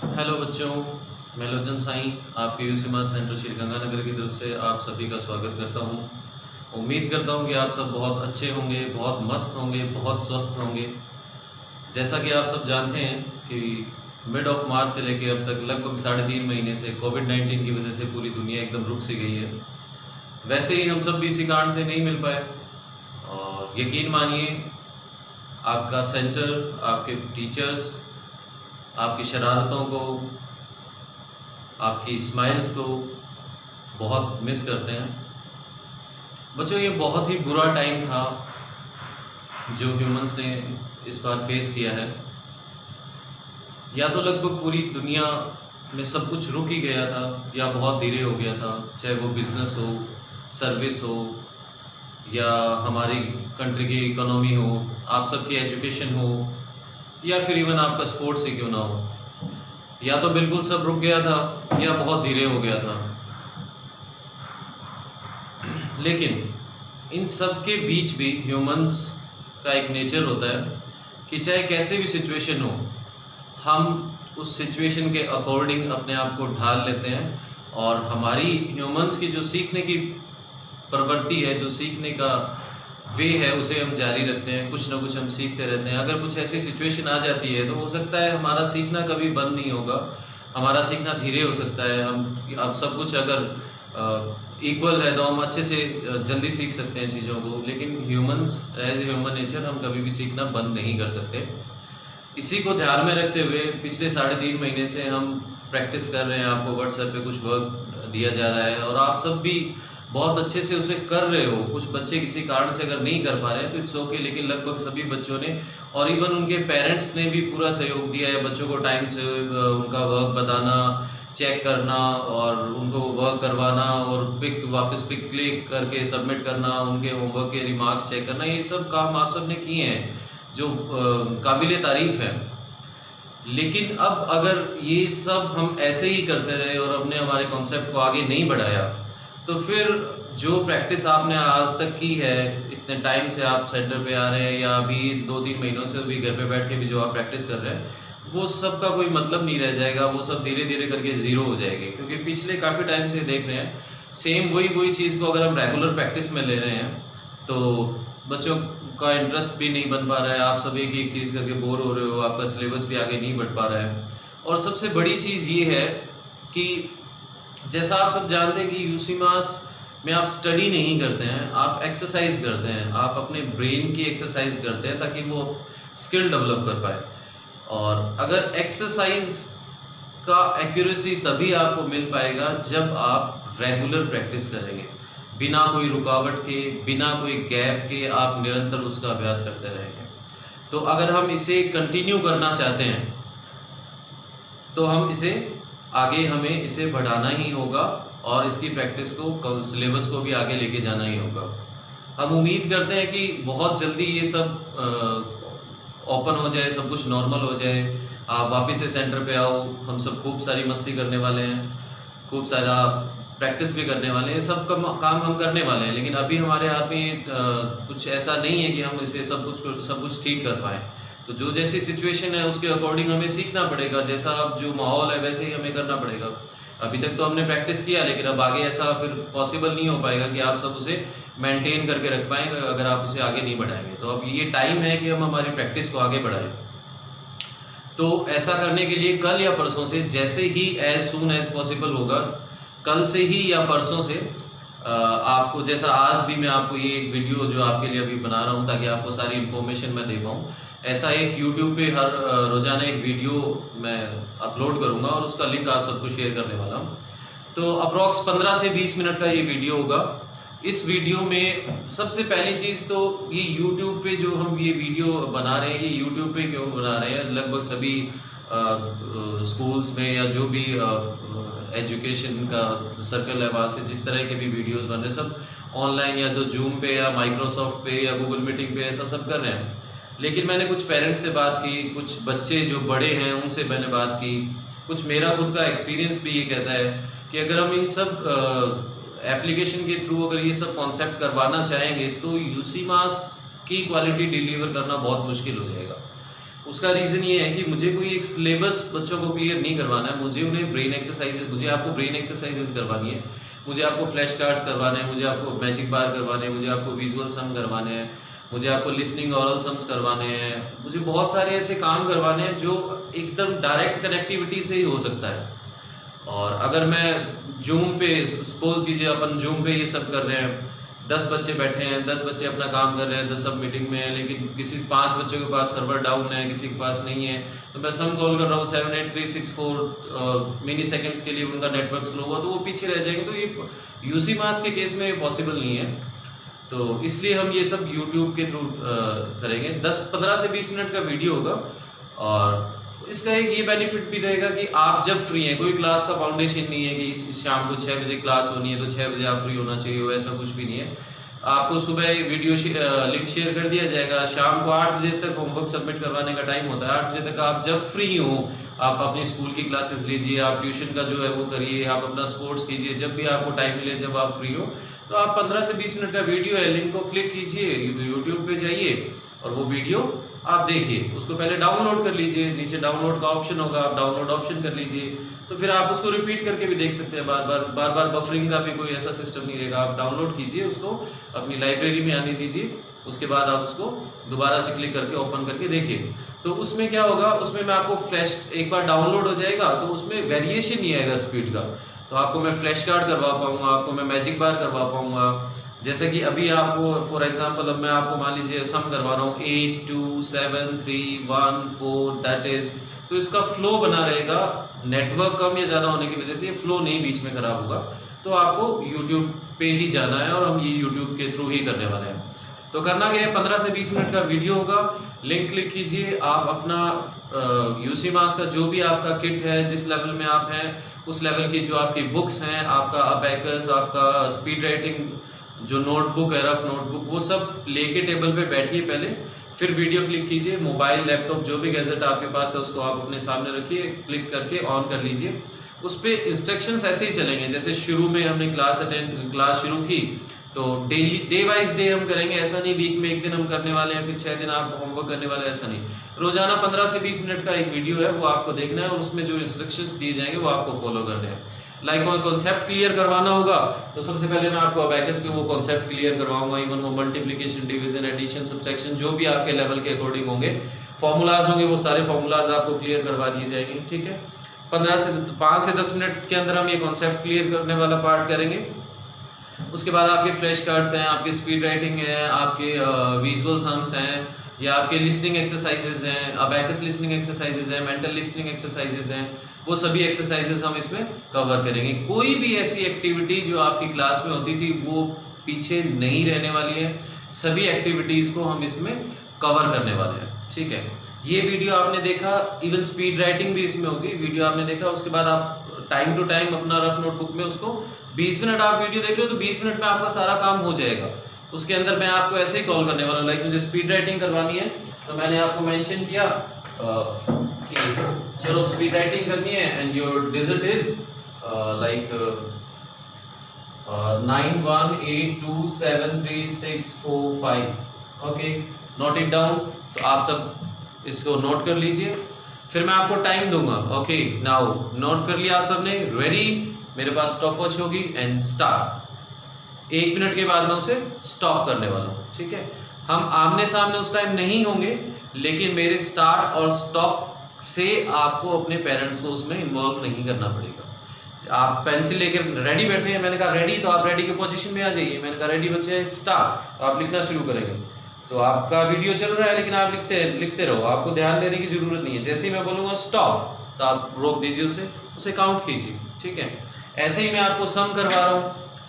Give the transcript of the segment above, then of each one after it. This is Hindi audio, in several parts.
हेलो बच्चों, मैं लोचन साईं आपके यूसीमा सेंटर श्री गंगानगर की तरफ से आप सभी का स्वागत करता हूं। उम्मीद करता हूं कि आप सब बहुत अच्छे होंगे, बहुत मस्त होंगे, बहुत स्वस्थ होंगे। जैसा कि आप सब जानते हैं कि मिड ऑफ मार्च से लेकर अब तक लगभग 3.5 महीने से कोविड-19 की वजह से पूरी दुनिया एकदम रुक सी गई है। वैसे ही हम सब भी इसी कारण से नहीं मिल पाए और यकीन मानिए आपका सेंटर, आपके टीचर्स, आपकी शरारतों को, आपकी स्माइल्स को बहुत मिस करते हैं। बच्चों, ये बहुत ही बुरा टाइम था जो ह्यूमंस ने इस बार फेस किया है। या तो लगभग पूरी दुनिया में सब कुछ रुक ही गया था या बहुत धीरे हो गया था, चाहे वो बिजनेस हो, सर्विस हो या हमारी कंट्री की इकोनॉमी हो, आप सबकी एजुकेशन हो या फिर इवन आपका स्पोर्ट्स ही क्यों ना हो। या तो बिल्कुल सब रुक गया था या बहुत धीरे हो गया था। लेकिन इन सब के बीच भी ह्यूमंस का एक नेचर होता है कि चाहे कैसे भी सिचुएशन हो, हम उस सिचुएशन के अकॉर्डिंग अपने आप को ढाल लेते हैं और हमारी ह्यूमंस की जो सीखने की प्रवृत्ति है, जो सीखने का वे है, उसे हम जारी रखते हैं। कुछ ना कुछ हम सीखते रहते हैं। अगर कुछ ऐसी सिचुएशन आ जाती है तो हो सकता है हमारा सीखना कभी बंद नहीं होगा, हमारा सीखना धीरे हो सकता है। हम अब सब कुछ अगर इक्वल है तो हम अच्छे से जल्दी सीख सकते हैं चीज़ों को। लेकिन humans as a human nature हम कभी भी सीखना बंद नहीं कर सकते। इसी को ध्यान में रखते हुए पिछले 3.5 महीने से हम प्रैक्टिस कर रहे हैं। आपको व्हाट्सएप पे कुछ वर्क दिया जा रहा है और आप सब भी बहुत अच्छे से उसे कर रहे हो। कुछ बच्चे किसी कारण से अगर नहीं कर पा रहे हैं तो इट्स ओके, लेकिन लगभग सभी बच्चों ने और इवन उनके पेरेंट्स ने भी पूरा सहयोग दिया है। बच्चों को टाइम से उनका वर्क बताना, चेक करना और उनको वर्क करवाना और वापस पिक क्लिक करके सबमिट करना, उनके होमवर्क के रिमार्क्स चेक करना, ये सब काम आप सब ने किए हैं जो काबिले तारीफ़ है। लेकिन अब अगर ये सब हम ऐसे ही करते रहे और हमने हमारे कॉन्सेप्ट को आगे नहीं बढ़ाया तो फिर जो प्रैक्टिस आपने आज तक की है, इतने टाइम से आप सेंटर पे आ रहे हैं या अभी 2-3 महीनों से भी घर पे बैठ के भी जो आप प्रैक्टिस कर रहे हैं, वो सब का कोई मतलब नहीं रह जाएगा। वो सब धीरे धीरे करके ज़ीरो हो जाएंगे, क्योंकि पिछले काफ़ी टाइम से देख रहे हैं सेम वही चीज़ को अगर हम रेगुलर प्रैक्टिस में ले रहे हैं तो बच्चों का इंटरेस्ट भी नहीं बन पा रहा है। आप सब एक चीज़ करके बोर हो रहे हो, आपका सिलेबस भी आगे नहीं बढ़ पा रहा है। और सबसे बड़ी चीज़ ये है कि जैसा आप सब जानते हैं कि यूसीमास में आप स्टडी नहीं करते हैं, आप एक्सरसाइज करते हैं। आप अपने ब्रेन की एक्सरसाइज करते हैं ताकि वो स्किल डेवलप कर पाए। और अगर एक्सरसाइज का एक्यूरेसी तभी आपको मिल पाएगा जब आप रेगुलर प्रैक्टिस करेंगे, बिना कोई रुकावट के, बिना कोई गैप के आप निरंतर उसका अभ्यास करते रहेंगे। तो अगर हम इसे कंटिन्यू करना चाहते हैं तो हमें इसे बढ़ाना ही होगा और इसकी प्रैक्टिस को, सिलेबस को भी आगे लेके जाना ही होगा। हम उम्मीद करते हैं कि बहुत जल्दी ये सब ओपन हो जाए, सब कुछ नॉर्मल हो जाए, आप वापस से सेंटर पे आओ। हम सब खूब सारी मस्ती करने वाले हैं, खूब सारा प्रैक्टिस भी करने वाले हैं, सब काम हम करने वाले हैं। लेकिन अभी हमारे हाथ में कुछ ऐसा नहीं है कि हम इसे सब कुछ ठीक कर पाएँ। तो जो जैसी सिचुएशन है उसके अकॉर्डिंग हमें सीखना पड़ेगा। जैसा अब जो माहौल है वैसे ही हमें करना पड़ेगा। अभी तक तो हमने प्रैक्टिस किया, लेकिन अब आगे ऐसा फिर पॉसिबल नहीं हो पाएगा कि आप सब उसे मेंटेन करके रख पाएंगे अगर आप उसे आगे नहीं बढ़ाएंगे। तो अब ये टाइम है कि हम हमारी प्रैक्टिस को आगे बढ़ाएं। तो ऐसा करने के लिए कल या परसों से, जैसे ही एज सून एज पॉसिबल होगा, कल से ही या परसों से आपको, जैसा आज भी मैं आपको ये एक वीडियो जो आपके लिए अभी बना रहा हूँ ताकि आपको सारी इन्फॉर्मेशन मैं दे पाऊँ, ऐसा एक यूट्यूब पे हर रोज़ाना एक वीडियो मैं अपलोड करूँगा और उसका लिंक आप सबको शेयर करने वाला हूँ। तो अप्रॉक्स 15 से 20 मिनट का ये वीडियो होगा। इस वीडियो में सबसे पहली चीज़ तो ये यूट्यूब पे जो हम ये वीडियो बना रहे हैं, ये यूट्यूब पे क्यों बना रहे हैं? लगभग सभी स्कूल्स में या जो भी एजुकेशन का सर्कल है वहाँ से जिस तरह के भी वीडियोस बन रहे हैं, सब ऑनलाइन या तो जूम पे या माइक्रोसॉफ्ट पे या गूगल मीटिंग पे ऐसा सब कर रहे हैं। लेकिन मैंने कुछ पेरेंट्स से बात की, कुछ बच्चे जो बड़े हैं उनसे मैंने बात की, कुछ मेरा खुद का एक्सपीरियंस भी ये कहता है कि अगर हम इन सब एप्लीकेशन के थ्रू अगर ये सब कॉन्सेप्ट करवाना चाहेंगे तो यूसीमास की क्वालिटी डिलीवर करना बहुत मुश्किल हो जाएगा। उसका रीज़न ये है कि मुझे कोई एक सिलेबस बच्चों को क्लियर नहीं करवाना है, मुझे उन्हें ब्रेन एक्सरसाइज, मुझे आपको ब्रेन एक्सरसाइजेस करवानी है, मुझे आपको फ्लैश कार्ड्स करवाने हैं, मुझे आपको मैजिक बार करवाने हैं, मुझे आपको विजुअल सम करवाने हैं, मुझे आपको लिसनिंग ऑरल सम्स करवाने हैं, मुझे बहुत सारे ऐसे काम करवाने हैं जो एकदम डायरेक्ट कनेक्टिविटी से ही हो सकता है। और अगर मैं जूम पे, सपोज कीजिए अपन जूम पे ये सब कर रहे हैं, 10 बच्चे बैठे हैं, 10 बच्चे अपना काम कर रहे हैं, 10 सब मीटिंग में है, लेकिन किसी 5 बच्चों के पास सर्वर डाउन है, किसी के पास नहीं है, तो मैं सम कॉल कर रहा हूँ 78364 मिली सेकेंड्स के लिए, उनका नेटवर्क स्लो हुआ तो वो पीछे रह जाएंगे। तो ये यूसी मास के केस में पॉसिबल नहीं है, तो इसलिए हम ये सब यूट्यूब के थ्रू करेंगे। 15 से 20 मिनट का वीडियो होगा, और इसका एक ये बेनिफिट भी रहेगा कि आप जब फ्री हैं, कोई क्लास का फाउंडेशन नहीं है कि शाम को 6 बजे क्लास होनी है तो 6 बजे आप फ्री होना चाहिए, वैसा कुछ भी नहीं है। आपको सुबह वीडियो लिंक शेयर कर दिया जाएगा, शाम को 8 बजे तक होमवर्क सबमिट करवाने का टाइम होता है। 8 बजे तक आप जब फ्री हो, आप अपनी स्कूल की क्लासेस लीजिए, आप ट्यूशन का जो है वो करिए, आप अपना स्पोर्ट्स कीजिए, जब भी आपको टाइम मिले, जब आप फ्री हो, तो आप 15 से 20 मिनट का वीडियो है, लिंक को क्लिक कीजिए, यूट्यूब पे जाइए और वो वीडियो आप देखिए। उसको पहले डाउनलोड कर लीजिए, नीचे डाउनलोड का ऑप्शन होगा, आप डाउनलोड ऑप्शन कर लीजिए, तो फिर आप उसको रिपीट करके भी देख सकते हैं बार बार बफरिंग का भी कोई ऐसा सिस्टम नहीं रहेगा। आप डाउनलोड कीजिए, उसको अपनी लाइब्रेरी में आने दीजिए, उसके बाद आप उसको दोबारा से क्लिक करके ओपन करके देखिए। तो उसमें क्या होगा, उसमें मैं आपको फ्लैश, एक बार डाउनलोड हो जाएगा तो उसमें वेरिएशन नहीं आएगा स्पीड का, तो आपको मैं फ्लैश कार्ड करवा पाऊंगा, आपको मैं मैजिक बार करवा पाऊंगा। जैसे कि अभी आपको फॉर एग्जांपल, अब मैं आपको मान लीजिए सम करवा रहा हूँ 8 2 7 3 1 4, दैट इज, तो इसका फ्लो बना रहेगा। नेटवर्क कम या ज़्यादा होने की वजह से ये फ्लो नहीं बीच में खराब होगा, तो आपको यूट्यूब पे ही जाना है और हम ये यूट्यूब के थ्रू ही करने वाले हैं। तो करना क्या है, 15 से 20 मिनट का वीडियो होगा, लिंक क्लिक कीजिए, आप अपना यूसी मास का जो भी आपका किट है, जिस लेवल में आप हैं उस लेवल की जो आपकी बुक्स हैं, आपका अबैकस, आपका स्पीड राइटिंग जो नोटबुक है, रफ नोटबुक, वो सब लेके टेबल पे बैठिए पहले, फिर वीडियो क्लिक कीजिए। मोबाइल, लैपटॉप, जो भी गैजेट आपके पास है उसको आप अपने सामने रखिए, क्लिक करके ऑन कर लीजिए। उस पर इंस्ट्रक्शंस ऐसे ही चलेंगे जैसे शुरू में हमने क्लास शुरू की, तो डेली डे वाइज डे हम करेंगे, ऐसा नहीं वीक में एक दिन हम करने वाले हैं फिर 6 दिन आप होमवर्क करने वाले हैं, ऐसा नहीं। रोजाना 15 से 20 मिनट का एक वीडियो है, वो आपको देखना है और उसमें जो इंस्ट्रक्शंस दिए जाएंगे वो आपको फॉलो करने हैं। लाइक कोई कॉन्सेप्ट क्लियर करवाना होगा तो सबसे पहले मैं आपको अबैकस पे वो कॉन्सेप्ट क्लियर करवाऊंगा, इवन वो मल्टीप्लिकेशन, डिवीजन, एडिशन, सब्ट्रैक्शन, जो भी आपके लेवल के अकॉर्डिंग होंगे, फॉर्मूलाज होंगे, वो सारे फॉर्मूलाज आपको क्लियर करवा दिए जाएंगे। ठीक है, 5 से 10 मिनट के अंदर हम ये कॉन्सेप्ट क्लियर करने वाला पार्ट करेंगे। उसके बाद आपके फ्लैश कार्ड्स हैं, आपके स्पीड राइटिंग है, आपके विजुअल सम्स हैं, या आपके लिसनिंग एक्सरसाइजेज हैं, अबैकस लिसनिंग एक्सरसाइजेज हैं, मेंटल लिसनिंग एक्सरसाइजेज हैं, वो सभी एक्सरसाइजेज हम इसमें कवर करेंगे। कोई भी ऐसी एक्टिविटी जो आपकी क्लास में होती थी वो पीछे नहीं रहने वाली है, सभी एक्टिविटीज़ को हम इसमें कवर करने वाले हैं। ठीक है, ये वीडियो आपने देखा, इवन स्पीड राइटिंग भी इसमें होगी, वीडियो आपने देखा, उसके बाद आप टाइम टू टाइम अपना रफ नोटबुक में उसको 20 मिनट आप वीडियो देख रहे हो तो 20 मिनट में आपका सारा काम हो जाएगा। उसके अंदर मैं आपको ऐसे ही कॉल करने वाला हूँ, लाइक मुझे स्पीड राइटिंग करवानी है तो मैंने आपको मेंशन किया कि चलो स्पीड राइटिंग करनी है and your digit is like 91827364 okay, note it down. तो आप सब इसको नोट कर लीजिए, फिर मैं आपको टाइम दूंगा। ओके, नाउ नोट कर लिया आप सबने, रेडी, मेरे पास स्टॉप वॉच होगी एंड स्टार्ट। 1 मिनट के बाद मैं उसे स्टॉप करने वाला हूँ। ठीक है, हम आमने सामने उस टाइम नहीं होंगे, लेकिन मेरे स्टार्ट और स्टॉप से आपको अपने पेरेंट्स को उसमें इन्वॉल्व नहीं करना पड़ेगा। आप पेंसिल लेकर रेडी बैठे हैं, मैंने कहा रेडी, तो आप रेडी के पोजीशन में आ जाइए। मैंने कहा रेडी बच्चे स्टार्ट, तो आप लिखना शुरू करेंगे। तो आपका वीडियो चल रहा है लेकिन आप लिखते रहो, आपको ध्यान देने की जरूरत नहीं है। जैसे ही मैं बोलूँगा स्टॉप तो आप रोक दीजिए, उसे काउंट कीजिए। ठीक है, ऐसे ही मैं आपको सम करवा रहा हूँ,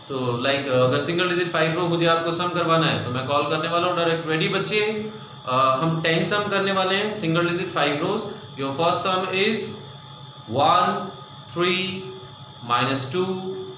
तो लाइक अगर सिंगल डिजिट 5 रो मुझे आपको सम करवाना है तो मैं कॉल करने वाला हूँ डायरेक्ट। रेडी बच्चे, हम 10 सम करने वाले हैं, single digit 5 rows. Your first sum is 1 3 -2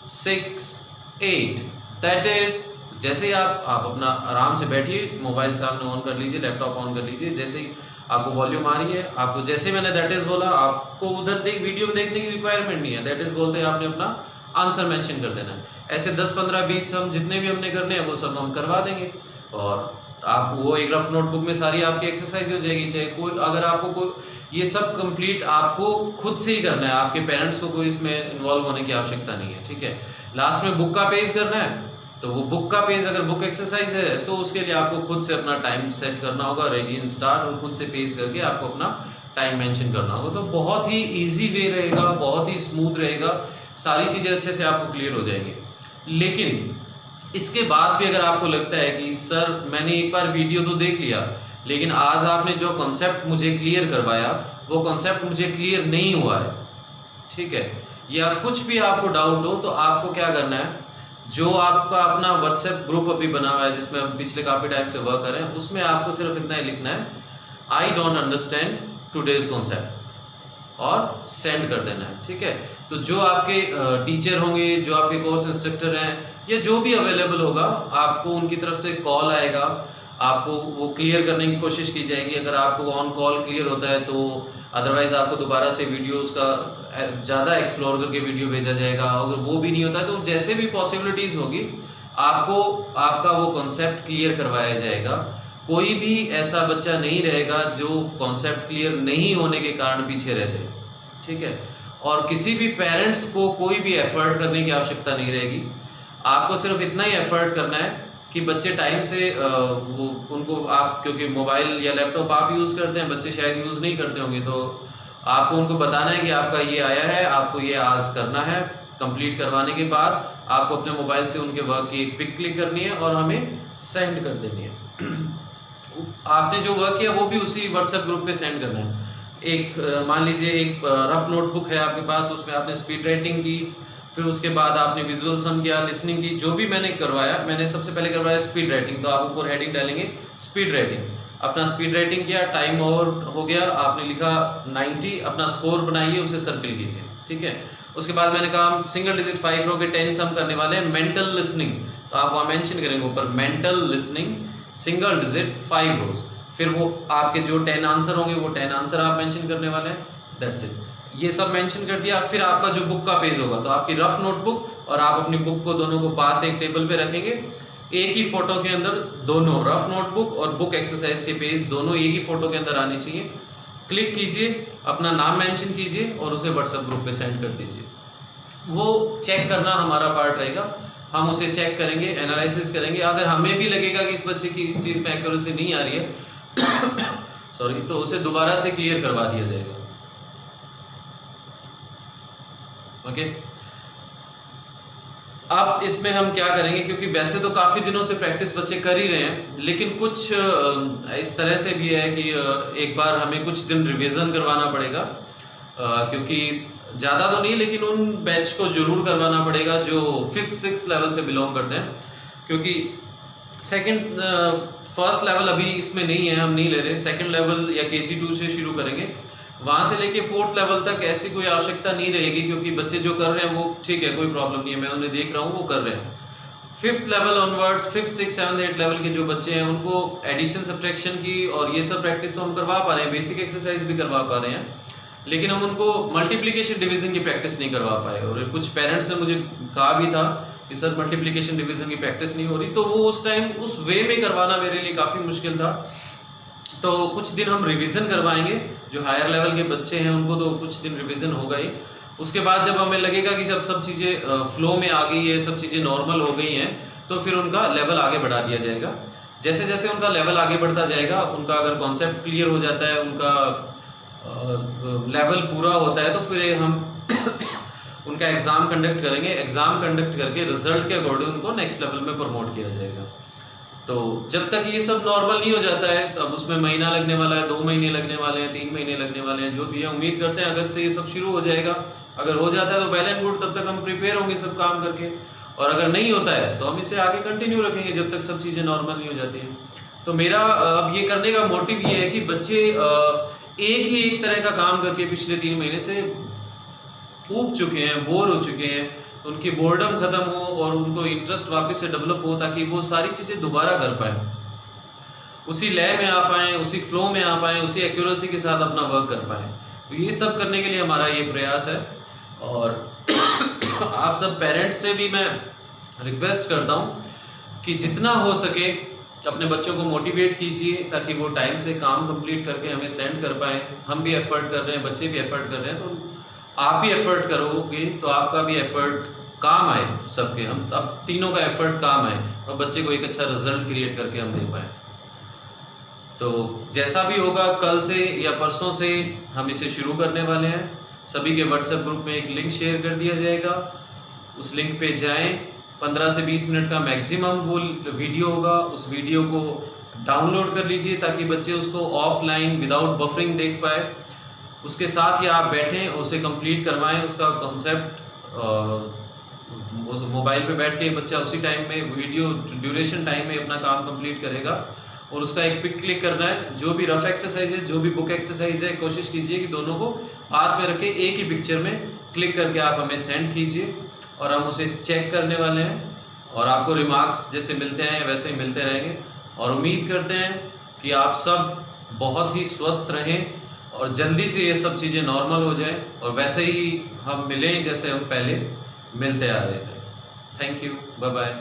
6 8, that is. जैसे ही आप अपना आराम से बैठिए, मोबाइल सामने ऑन कर लीजिए, लैपटॉप ऑन कर लीजिए। जैसे ही आपको वॉल्यूम आ रही है, आपको जैसे मैंने दैट इज बोला, आपको उधर वीडियो में देखने की रिक्वायरमेंट नहीं है। दैट इज बोलते हैं आपने अपना आंसर मेंशन कर देना है। ऐसे 10 15 20 सम जितने भी हमने करने हैं वो सब हम करवा देंगे और आप वो एक रफ नोटबुक में सारी आपकी एक्सरसाइज हो जाएगी। चाहे कोई अगर आपको कोई ये सब कंप्लीट आपको खुद से ही करना है, आपके पेरेंट्स को कोई इसमें इन्वॉल्व होने की आवश्यकता नहीं है, ठीक है। लास्ट में बुक का पेज करना है, तो वो बुक का पेज अगर बुक एक्सरसाइज है तो उसके लिए आपको खुद से अपना टाइम सेट करना होगा, रेडी एंड स्टार्ट, और खुद से पेज करके आपको अपना टाइम मेंशन करना होगा। तो बहुत ही इजी वे रहेगा, बहुत ही स्मूथ रहेगा, सारी चीज़ें अच्छे से आपको क्लियर हो जाएंगी। लेकिन इसके बाद भी अगर आपको लगता है कि सर मैंने एक बार वीडियो तो देख लिया, लेकिन आज आपने जो कॉन्सेप्ट मुझे क्लियर करवाया वो कॉन्सेप्ट मुझे क्लियर नहीं हुआ है, ठीक है, या कुछ भी आपको डाउट हो, तो आपको क्या करना है, जो आपका अपना व्हाट्सएप ग्रुप अभी बना हुआ है जिसमें हम पिछले काफ़ी टाइम से वर्क कर रहे हैं, उसमें आपको सिर्फ इतना ही लिखना है, I don't understand today's concept, और सेंड कर देना है, ठीक है। तो जो आपके टीचर होंगे, जो आपके कोर्स इंस्ट्रक्टर हैं, या जो भी अवेलेबल होगा, आपको उनकी तरफ से कॉल आएगा, आपको वो क्लियर करने की कोशिश की जाएगी। अगर आपको ऑन कॉल क्लियर होता है तो अदरवाइज आपको दोबारा से वीडियोस का ज़्यादा एक्सप्लोर करके वीडियो भेजा जाएगा। अगर वो भी नहीं होता है तो जैसे भी पॉसिबिलिटीज़ होगी आपको आपका वो कॉन्सेप्ट क्लियर करवाया जाएगा। कोई भी ऐसा बच्चा नहीं रहेगा जो कॉन्सेप्ट क्लियर नहीं होने के कारण पीछे रह जाए, ठीक है। और किसी भी पेरेंट्स को कोई भी एफर्ट करने की आवश्यकता नहीं रहेगी, आपको सिर्फ इतना ही एफर्ट करना है कि बच्चे टाइम से वो उनको आप, क्योंकि मोबाइल या लैपटॉप आप यूज़ करते हैं, बच्चे शायद यूज़ नहीं करते होंगे, तो आपको उनको बताना है कि आपका ये आया है, आपको ये आज करना है। कंप्लीट करवाने के बाद आपको अपने मोबाइल से उनके वर्क की एक पिक क्लिक करनी है और हमें सेंड कर देनी है। आपने जो वर्क किया वो भी उसी व्हाट्सएप ग्रुप पे सेंड करना है। एक मान लीजिए एक रफ नोटबुक है आपके पास, उसमें आपने स्पीड राइटिंग की, फिर उसके बाद आपने विजुअल सम किया, लिसनिंग की, जो भी मैंने करवाया, मैंने सबसे पहले करवाया स्पीड राइटिंग, तो आप ऊपर हेडिंग डालेंगे स्पीड राइटिंग। अपना स्पीड राइटिंग किया, टाइम ओवर हो गया, आपने लिखा 90, अपना स्कोर बनाइए, उसे सर्कल कीजिए, ठीक है। उसके बाद मैंने कहा हम सिंगल डिजिट 5 रो के 10 सम करने वाले हैं, मेंटल लिसनिंग, तो आप वहाँ मेंशन करेंगे ऊपर मेंटल लिसनिंग सिंगल डिजिट 5 रोज, फिर वो आपके जो 10 आंसर होंगे वो 10 आंसर आप मेंशन करने वाले हैं, दैट्स इट। ये सब मेंशन कर दिया। फिर आपका जो बुक का पेज होगा, तो आपकी रफ नोटबुक और आप अपनी बुक को दोनों को पास एक टेबल पे रखेंगे, एक ही फोटो के अंदर दोनों रफ नोटबुक और बुक एक्सरसाइज के पेज दोनों एक ही फोटो के अंदर आने चाहिए। क्लिक कीजिए, अपना नाम मेंशन कीजिए और उसे व्हाट्सएप ग्रुप पे सेंड कर दीजिए। वो चेक करना हमारा पार्ट रहेगा, हम उसे चेक करेंगे, एनालिसिस करेंगे। अगर हमें भी लगेगा कि इस बच्चे की इस चीज़ में एक्यूरेसी नहीं आ रही है सॉरी, तो उसे दोबारा से क्लियर करवा दिया जाएगा, ओके। अब इसमें हम क्या करेंगे, क्योंकि वैसे तो काफ़ी दिनों से प्रैक्टिस बच्चे कर ही रहे हैं, लेकिन कुछ इस तरह से भी है कि एक बार हमें कुछ दिन रिवीजन करवाना पड़ेगा, क्योंकि ज़्यादा तो नहीं लेकिन उन बैच को जरूर करवाना पड़ेगा जो 5th-6th लेवल से बिलोंग करते हैं, क्योंकि फर्स्ट लेवल अभी इसमें नहीं है, हम नहीं ले रहे। सेकंड लेवल या KG2 से शुरू करेंगे, वहाँ से लेके 4th लेवल तक ऐसी कोई आवश्यकता नहीं रहेगी, क्योंकि बच्चे जो कर रहे हैं वो ठीक है, कोई प्रॉब्लम नहीं है, मैं उन्हें देख रहा हूँ वो कर रहे हैं। 5th level onwards, 5th, 6th, 7th, 8th level के जो बच्चे हैं उनको एडिशन सब्ट्रैक्शन की और ये सब प्रैक्टिस तो हम करवा पा रहे हैं, बेसिक एक्सरसाइज भी करवा पा रहे हैं, लेकिन हम उनको मल्टीप्लिकेशन डिवीजन की प्रैक्टिस नहीं करवा पाए। और कुछ पेरेंट्स ने मुझे कहा भी था कि सर मल्टीप्लिकेशन डिवीजन की प्रैक्टिस नहीं हो रही, तो वो उस टाइम उस वे में करवाना मेरे लिए काफ़ी मुश्किल था। तो कुछ दिन हम रिवीजन करवाएंगे, जो हायर लेवल के बच्चे हैं उनको तो कुछ दिन रिवीजन होगा ही। उसके बाद जब हमें लगेगा कि जब सब चीज़ें फ्लो में आ गई है, सब चीज़ें नॉर्मल हो गई हैं, तो फिर उनका लेवल आगे बढ़ा दिया जाएगा। जैसे जैसे उनका लेवल आगे बढ़ता जाएगा, उनका अगर कॉन्सेप्ट क्लियर हो जाता है, उनका लेवल पूरा होता है, तो फिर हम उनका एग्ज़ाम कंडक्ट करेंगे। एग्ज़ाम कंडक्ट करके रिजल्ट के अकॉर्डिंग उनको नेक्स्ट लेवल में प्रमोट किया जाएगा। तो जब तक ये सब नॉर्मल नहीं हो जाता है, अब उसमें महीना लगने वाला है, 2 महीने लगने वाले हैं, 3 महीने लगने वाले हैं, जो भी है। उम्मीद करते हैं अगस्त से ये सब शुरू हो जाएगा। अगर हो जाता है तो वेल एंड गुड, तब तक हम प्रिपेयर होंगे सब काम करके, और अगर नहीं होता है तो हम इसे आगे कंटिन्यू रखेंगे जब तक सब चीज़ें नॉर्मल नहीं हो जाती हैं। तो मेरा अब ये करने का मोटिव ये है कि बच्चे एक ही एक तरह का काम करके पिछले 3 महीने से ऊब चुके हैं, बोर हो चुके हैं, उनकी बोर्डम खत्म हो और उनको इंटरेस्ट वापस से डेवलप हो, ताकि वो सारी चीज़ें दोबारा कर पाएँ, उसी लय में आ पाएँ, उसी फ्लो में आ पाएँ, उसी एक्यूरेसी के साथ अपना वर्क कर पाएँ। तो ये सब करने के लिए हमारा ये प्रयास है। और आप सब पेरेंट्स से भी मैं रिक्वेस्ट करता हूँ कि जितना हो सके अपने बच्चों को मोटिवेट कीजिए ताकि वो टाइम से काम कंप्लीट करके हमें सेंड कर पाएँ। हम भी एफर्ट कर रहे हैं, बच्चे भी एफर्ट कर रहे हैं, तो आप भी एफर्ट करोगे तो आपका भी एफर्ट काम आए सबके, हम अब तीनों का एफर्ट काम आए और बच्चे को एक अच्छा रिजल्ट क्रिएट करके हम दे पाएँ। तो जैसा भी होगा कल से या परसों से हम इसे शुरू करने वाले हैं। सभी के व्हाट्सएप ग्रुप में एक लिंक शेयर कर दिया जाएगा, उस लिंक पे जाएं। 15 से 20 मिनट का मैक्सिमम वो वीडियो होगा, उस वीडियो को डाउनलोड कर लीजिए ताकि बच्चे उसको ऑफलाइन विदाउट बफरिंग देख पाए। उसके साथ ही आप बैठें, उसे कंप्लीट करवाएं, उसका कॉन्सेप्ट मोबाइल पे बैठ के बच्चा उसी टाइम में वीडियो ड्यूरेशन टाइम में अपना काम कंप्लीट करेगा और उसका एक पिक क्लिक करना है। जो भी रफ एक्सरसाइज है, जो भी बुक एक्सरसाइज है, कोशिश कीजिए कि दोनों को पास में रखे, एक ही पिक्चर में क्लिक करके आप हमें सेंड कीजिए और हम उसे चेक करने वाले हैं और आपको रिमार्क्स जैसे मिलते हैं वैसे ही मिलते रहेंगे। और उम्मीद करते हैं कि आप सब बहुत ही स्वस्थ रहें और जल्दी से ये सब चीज़ें नॉर्मल हो जाएं और वैसे ही हम मिलें जैसे हम पहले मिलते आ रहे हैं। Thank you, bye bye.